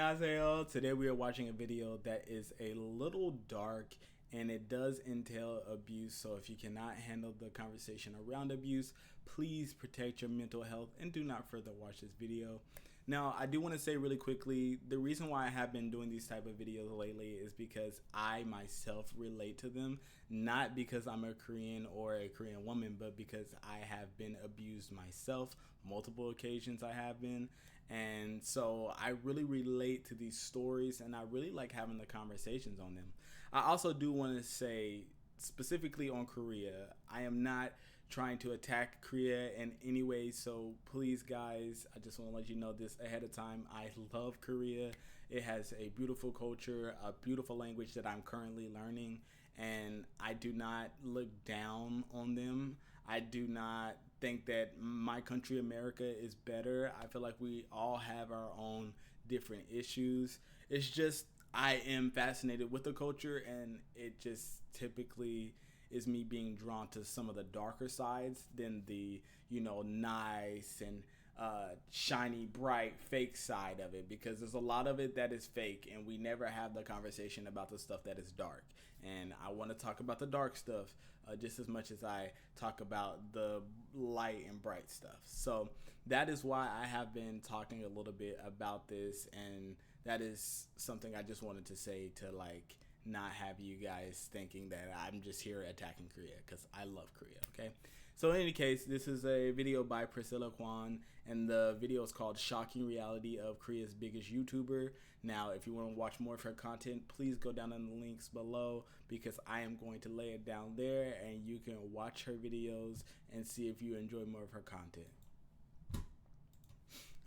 Annyeonghaseyo. Today we are watching a video that is a little dark and it does entail abuse. So if you cannot handle the conversation around abuse, please protect your mental health and do not further watch this video. Now, I do want to say really quickly, the reason why I have been doing these type of videos lately is because I myself relate to them, not because I'm a Korean or a Korean woman, but because I have been abused myself, multiple occasions I have been, and so I really relate to these stories and I really like having the conversations on them. I also do want to say, specifically on Korea, I am not trying to attack Korea in any way, so please guys, I just want to let you know this ahead of time. I love Korea. It has a beautiful culture, a beautiful language that I'm currently learning, and I do not look down on them. I do not think that my country, America, is better. I feel like we all have our own different issues. It's just I am fascinated with the culture, and it just typically is me being drawn to some of the darker sides than the, nice and shiny, bright, fake side of it, because there's a lot of it that is fake and we never have the conversation about the stuff that is dark. And I want to talk about the dark stuff just as much as I talk about the light and bright stuff. So that is why I have been talking a little bit about this, and that is something I just wanted to say to not have you guys thinking that I'm just here attacking Korea, because I love Korea, okay? So in any case, this is a video by Priscilla Kwan, and the video is called Shocking Reality of Korea's Biggest YouTuber. Now, if you want to watch more of her content, please go down in the links below, because I am going to lay it down there, and you can watch her videos and see if you enjoy more of her content.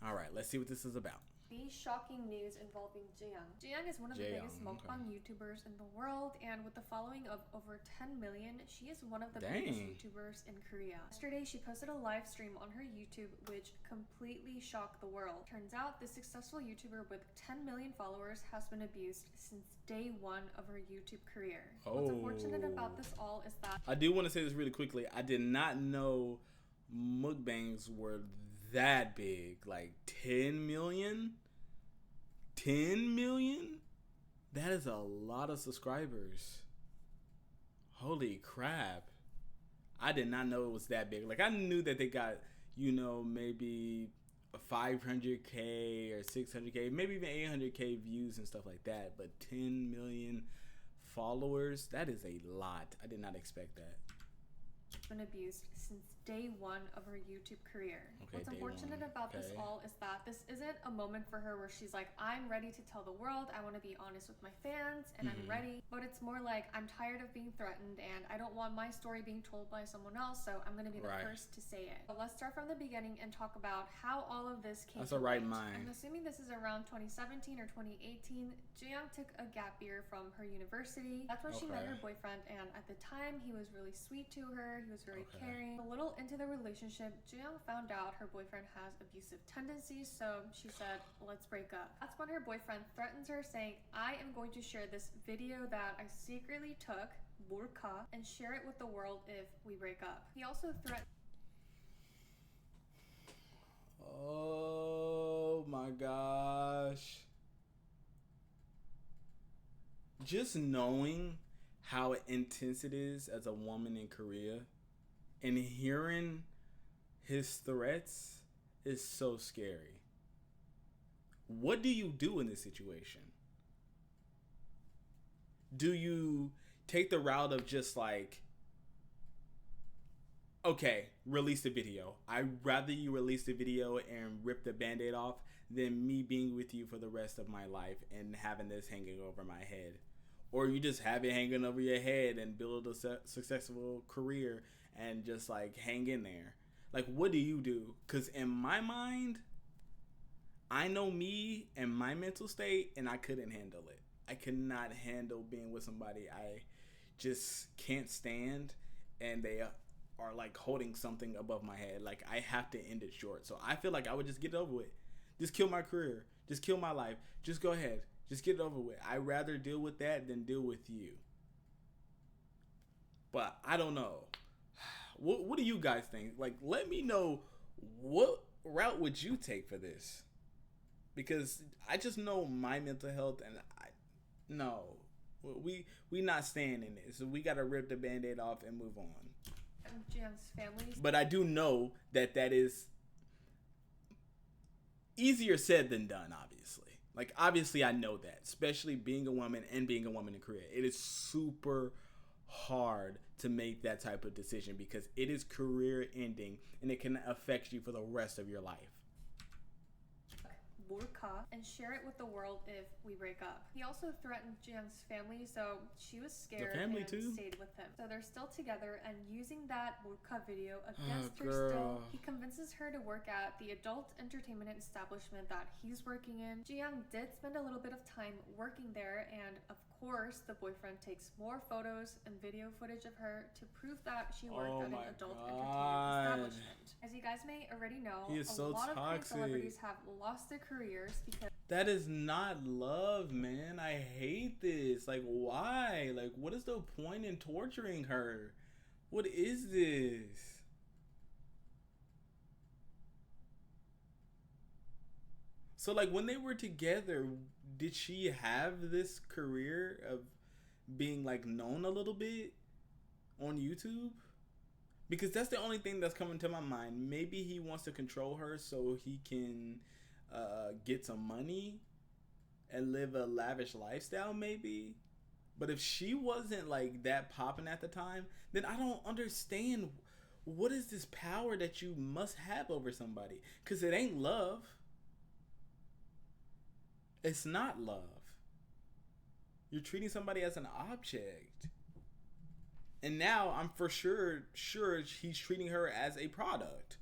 All right, let's see what this is about. The shocking news involving Tzuyang. Tzuyang is one of the biggest mukbang YouTubers in the world, and with a following of over 10 million, she is one of the biggest YouTubers in Korea. Yesterday, she posted a live stream on her YouTube which completely shocked the world. Turns out, this successful YouTuber with 10 million followers has been abused since day one of her YouTube career. What's unfortunate about this all is that... I do want to say this really quickly. I did not know mukbangs were that big. Like 10 million? 10 million? That is a lot of subscribers. Holy crap. I did not know it was that big. Like, I knew that they got, maybe 500K or 600K, maybe even 800K views and stuff like that. But 10 million followers, that is a lot. I did not expect that. Been abused since day one of her YouTube career. What's unfortunate about this all is that this isn't a moment for her where she's like, I'm ready to tell the world, I want to be honest with my fans, and I'm ready. But it's more like, I'm tired of being threatened and I don't want my story being told by someone else, so I'm going to be the first to say it. But let's start from the beginning and talk about how all of this came to light. I'm assuming this is around 2017 or 2018. Tzuyang took a gap year from her university. That's where she met her boyfriend, and at the time he was really sweet to her. He was very caring. A little into the relationship, Tzuyang found out her boyfriend has abusive tendencies, so she said, let's break up. That's when her boyfriend threatens her, saying, I am going to share this video that I secretly took, burka, and share it with the world if we break up. He also threatened... Oh my gosh. Just knowing how intense it is as a woman in Korea and hearing his threats is so scary. What do you do in this situation? Do you take the route of just like, okay, release the video. I'd rather you release the video and rip the band-aid off than me being with you for the rest of my life and having this hanging over my head. Or you just have it hanging over your head and build a successful career and just like hang in there. Like, what do you do? Because in my mind, I know me and my mental state, and I couldn't handle it. I could not handle being with somebody I just can't stand, and they are like holding something above my head. Like, I have to end it short. So I feel like I would just get it over with. Just kill my career. Just kill my life. Just go ahead. Just get it over with. I'd rather deal with that than deal with you. But I don't know. What do you guys think? Like, let me know, what route would you take for this? because I just know my mental health, and no, we not staying in this. So we gotta rip the Band-Aid off and move on. Tzuyang's family. But I do know that is easier said than done, obviously. Like, obviously I know that, especially being a woman and being a woman in Korea. It is super hard to make that type of decision because it is career ending and it can affect you for the rest of your life. And share it with the world if we break up. He also threatened Tzuyang's family, so she was scared and stayed with him. So they're still together, and using that burqa video against her still, he convinces her to work at the adult entertainment establishment that he's working in. Tzuyang did spend a little bit of time working there, and of course, the boyfriend takes more photos and video footage of her to prove that she worked at an adult entertainment establishment. As you guys may already know, a lot of Korean celebrities have lost their careers because that is not love, man. I hate this. Like, why? Like, what is the point in torturing her? What is this? So, like, when they were together, did she have this career of being, like, known a little bit on YouTube? Because that's the only thing that's coming to my mind. Maybe he wants to control her so he can get some money and live a lavish lifestyle, maybe. But if she wasn't, like, that popping at the time, then I don't understand what is this power that you must have over somebody. Because it ain't love. It's not love. You're treating somebody as an object. And now I'm for sure he's treating her as a product.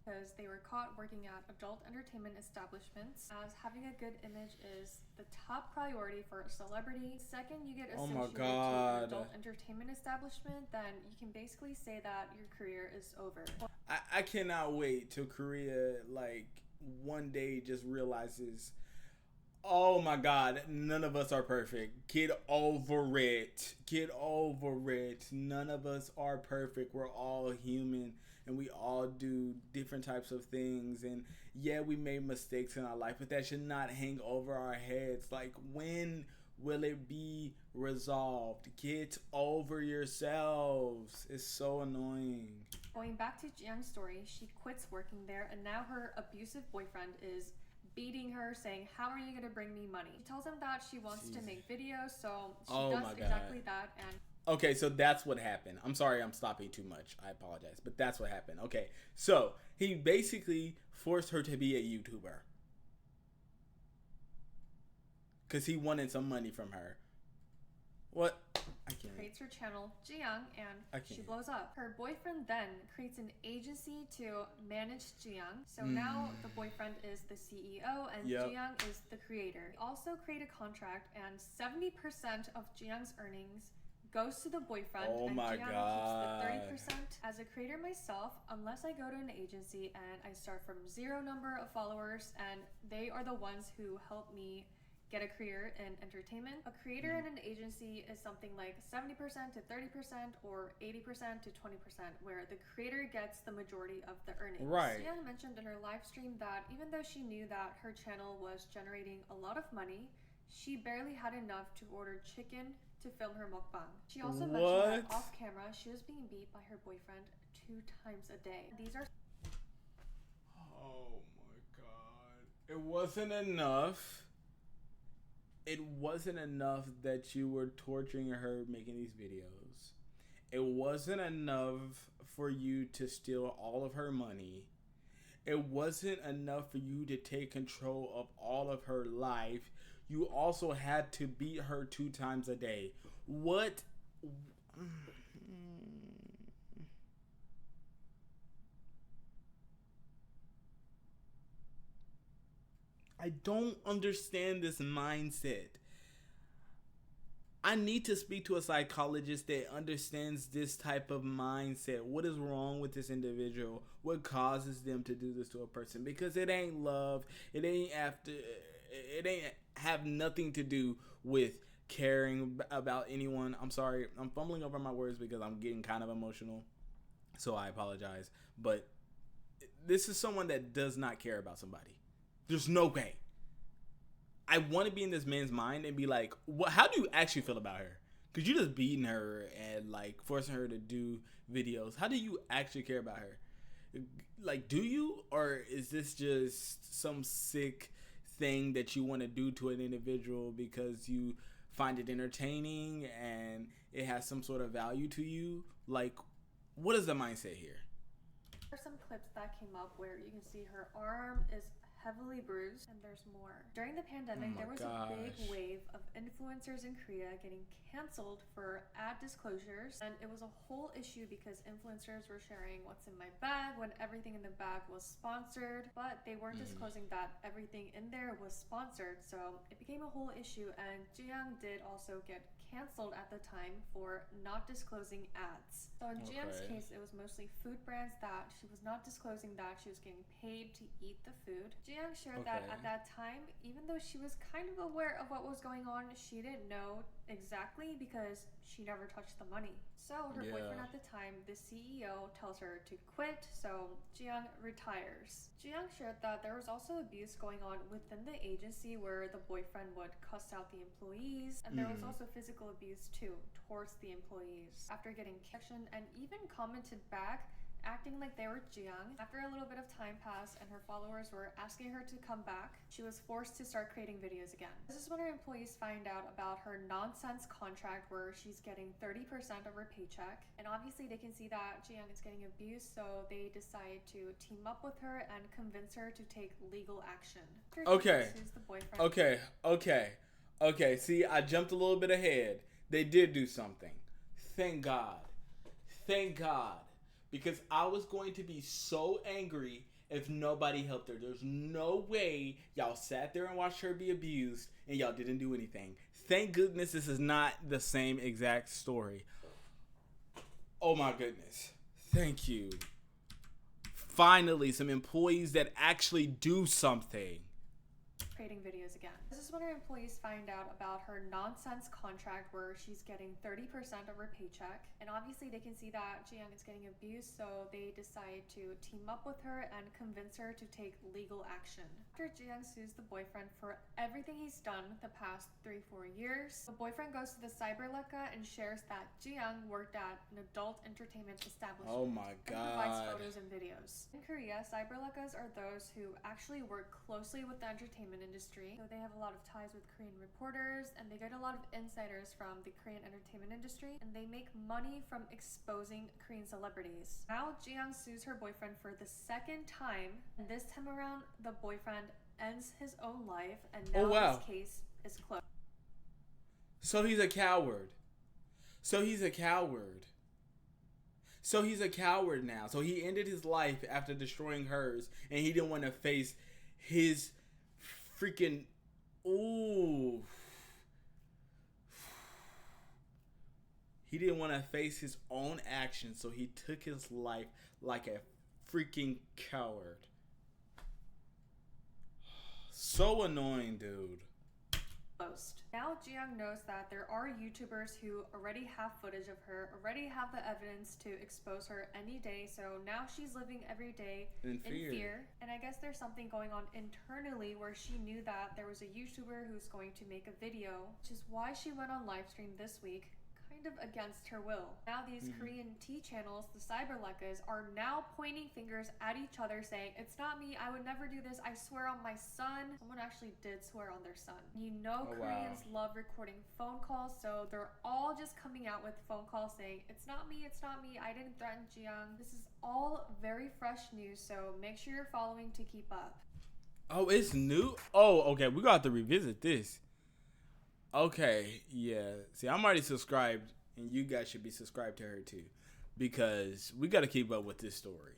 Because they were caught working at adult entertainment establishments, as having a good image is the top priority for a celebrity. Second, you get associated to an adult entertainment establishment, then you can basically say that your career is over. I cannot wait till Korea, like, one day just realizes, oh my God, none of us are perfect. Get over it. Get over it. None of us are perfect. We're all human and we all do different types of things. And yeah, we made mistakes in our life, but that should not hang over our heads. Like, when will it be resolved? Get over yourselves. It's so annoying. Going back to Tzuyang's story, she quits working there and now her abusive boyfriend is beating her, saying, how are you going to bring me money? She tells him that she wants to make videos, so she does exactly that. And okay, so that's what happened. I'm sorry I'm stopping too much. I apologize. But that's what happened. Okay, so he basically forced her to be a YouTuber. Because he wanted some money from her. What? I can't. Creates her channel, Tzuyang, and she blows up. Her boyfriend then creates an agency to manage Tzuyang. So now the boyfriend is the CEO and Tzuyang is the creator. They also create a contract, and 70% of Tzuyang's earnings goes to the boyfriend, and Tzuyang keeps the 30%. As a creator myself, unless I go to an agency and I start from 0 number of followers, and they are the ones who help me get a career in entertainment. A creator in an agency is something like 70% to 30% or 80% to 20%, where the creator gets the majority of the earnings. Right. Tzuyang mentioned in her live stream that even though she knew that her channel was generating a lot of money, she barely had enough to order chicken to film her mukbang. She also mentioned that off camera, she was being beat by her boyfriend 2 times a day. These are... Oh my God. It wasn't enough. It wasn't enough that you were torturing her making these videos. It wasn't enough for you to steal all of her money. It wasn't enough for you to take control of all of her life. You also had to beat her 2 times a day. What? I don't understand this mindset. I need to speak to a psychologist that understands this type of mindset. What is wrong with this individual? What causes them to do this to a person? Because it ain't love. It ain't have nothing to do with caring about anyone. I'm sorry. I'm fumbling over my words because I'm getting kind of emotional. So I apologize. But this is someone that does not care about somebody. There's no way. I want to be in this man's mind and be like, what? How do you actually feel about her? Because you're just beating her and like forcing her to do videos. How do you actually care about her? Like, do you? Or is this just some sick thing that you want to do to an individual because you find it entertaining and it has some sort of value to you? Like, what is the mindset here? There's some clips that came up where you can see her arm is heavily bruised, and there's more. During the pandemic, there was a big wave of influencers in Korea getting canceled for ad disclosures, and it was a whole issue because influencers were sharing what's in my bag when everything in the bag was sponsored, but they weren't disclosing that everything in there was sponsored, so it became a whole issue. And Tzuyang did also get canceled at the time for not disclosing ads. So in Tzuyang's case, it was mostly food brands that she was not disclosing that she was getting paid to eat the food. Tzuyang shared that at that time, even though she was kind of aware of what was going on, she didn't know exactly because she never touched the money. So her boyfriend at the time, the CEO, tells her to quit, so Tzuyang retires. Tzuyang shared that there was also abuse going on within the agency where the boyfriend would cuss out the employees, and there was also physical abuse too towards the employees. After getting kicked and even commented back, acting like they were Tzuyang. After a little bit of time passed and her followers were asking her to come back, she was forced to start creating videos again. This is when her employees find out about her nonsense contract where she's getting 30% of her paycheck. And obviously they can see that Tzuyang is getting abused, so they decide to team up with her and convince her to take legal action. Okay. See, I jumped a little bit ahead. They did do something. Thank God. Because I was going to be so angry if nobody helped her. There's no way y'all sat there and watched her be abused and y'all didn't do anything. Thank goodness this is not the same exact story. Oh my goodness. Thank you. Finally, some employees that actually do something. Creating videos again. This is when her employees find out about her nonsense contract where she's getting 30% of her paycheck. And obviously they can see that Tzuyang is getting abused, so they decide to team up with her and convince her to take legal action. After Tzuyang sues the boyfriend for everything he's done the past 3-4 years, the boyfriend goes to the cyberleka and shares that Tzuyang worked at an adult entertainment establishment. Oh my God. And provides photos and videos. In Korea, cyberlekas are those who actually work closely with the entertainment industry. So they have a lot of ties with Korean reporters, and they get a lot of insiders from the Korean entertainment industry, and they make money from exposing Korean celebrities. Now Tzuyang sues her boyfriend for the second time, and this time around the boyfriend ends his own life, and now his case is closed. So he's a coward. So he's a coward now. So he ended his life after destroying hers, and he didn't want to face his freaking... Ooh. He didn't want to face his own actions, so he took his life like a freaking coward. So annoying, dude. Now Tzuyang knows that there are YouTubers who already have footage of her, already have the evidence to expose her any day, so now she's living every day in fear. And I guess there's something going on internally where she knew that there was a YouTuber who's going to make a video, which is why she went on live stream this week, kind of against her will. Now these Korean T channels, the cyberlekas, are now pointing fingers at each other saying, it's not me, I would never do this, I swear on my son. Someone actually did swear on their son. You know, Koreans love recording phone calls, so they're all just coming out with phone calls saying, it's not me, I didn't threaten Tzuyang. This is all very fresh news, so make sure you're following to keep up. Oh, it's new? Oh, okay, we got to revisit this. Okay, yeah. See, I'm already subscribed, and you guys should be subscribed to her too, because we got to keep up with this story.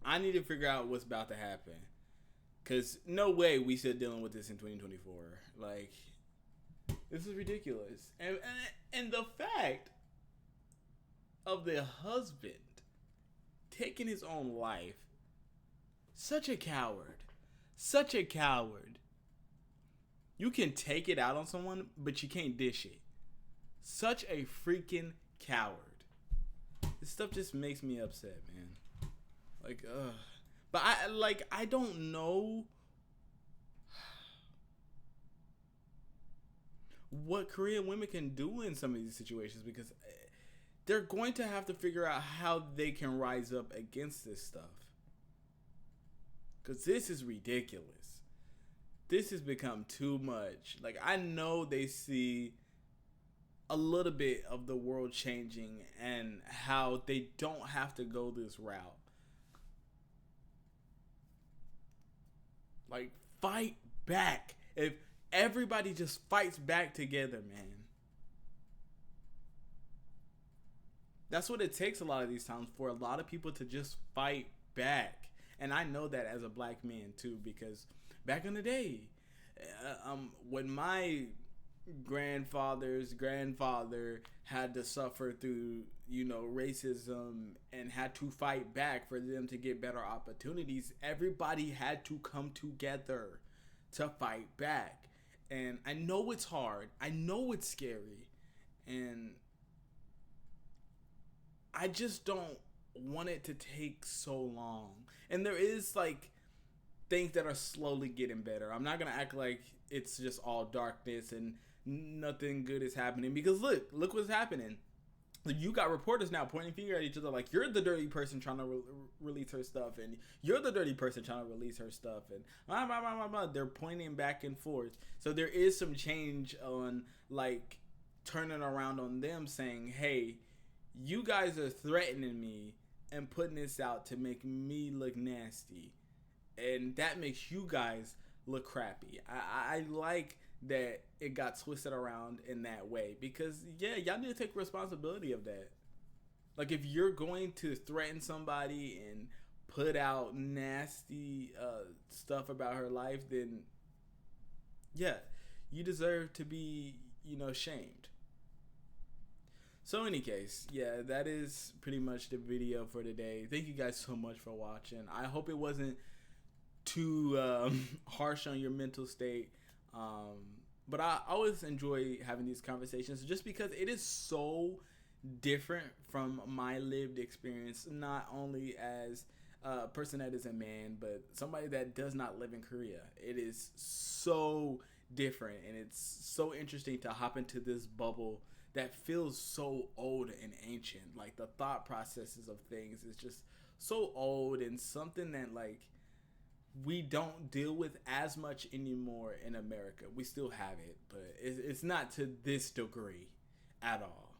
I need to figure out what's about to happen, because no way we still dealing with this in 2024. Like, this is ridiculous. And the fact of the husband taking his own life, such a coward. You can take it out on someone, but you can't dish it. Such a freaking coward. This stuff just makes me upset, man. Like, ugh. But I don't know what Korean women can do in some of these situations, because they're going to have to figure out how they can rise up against this stuff. Because this is ridiculous. This has become too much. Like, I know they see a little bit of the world changing and how they don't have to go this route. Like, fight back. If everybody just fights back together, man. That's what it takes a lot of these times, for a lot of people to just fight back. And I know that as a black man too, because back in the day, when my grandfather's grandfather had to suffer through, racism and had to fight back for them to get better opportunities, everybody had to come together to fight back. And I know it's hard. I know it's scary. And I just don't want it to take so long. And there is like things that are slowly getting better. I'm not going to act like it's just all darkness and nothing good is happening, because look what's happening. You got reporters now pointing finger at each other like, you're the dirty person trying to release her stuff, and you're the dirty person trying to release her stuff, and blah, blah, blah, blah, blah. They're pointing back and forth. So there is some change on like turning around on them, saying, hey, you guys are threatening me and putting this out to make me look nasty, and that makes you guys look crappy. I like that it got twisted around in that way, because y'all need to take responsibility of that. Like, if you're going to threaten somebody and put out nasty stuff about her life, then you deserve to be shamed. So any case, that is pretty much the video for today. Thank you guys so much for watching. I hope it wasn't too harsh on your mental state. But I always enjoy having these conversations, just because it is so different from my lived experience, not only as a person that is a man, but somebody that does not live in Korea. It is so different, and it's so interesting to hop into this bubble that feels so old and ancient. Like, the thought processes of things is just so old, and something that like we don't deal with as much anymore in America. We still have it, but it's not to this degree at all.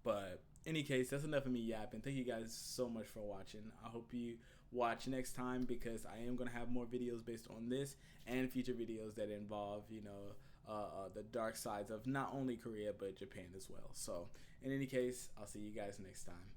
But in any case, that's enough of me yapping. Thank you guys so much for watching. I hope you watch next time, because I am going to have more videos based on this and future videos that involve, the dark sides of not only Korea, but Japan as well. So in any case, I'll see you guys next time.